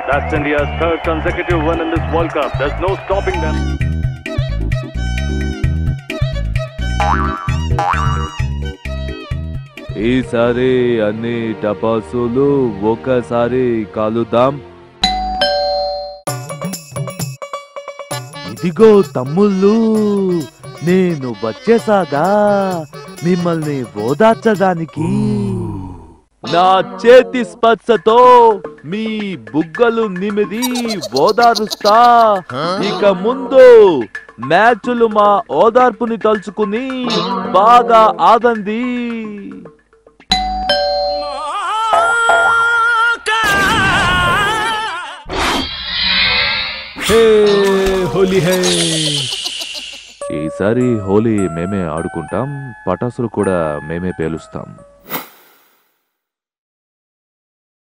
That's India's third consecutive win in this World Cup. There's no stopping them. ఈసారి అన్ని టపాసులు ఒకసారి కాలుద్దాం. ఇదిగో తమ్ముళ్ళు, నేను వచ్చేసాగా మిమ్మల్ని ఓదార్చడానికి. నా చేతి స్పర్శతో మీ బుగ్గలు నిమిది ఓదారుస్తా. ఇక ముందు మ్యాచ్లు మా ఓదార్పుని తలుచుకుని బాగా ఆడండి. హే హోలీ హే. ఈసారి హోలీ మేమే ఆడుకుంటాం, పటాసులు కూడా మేమే పేలుస్తాం.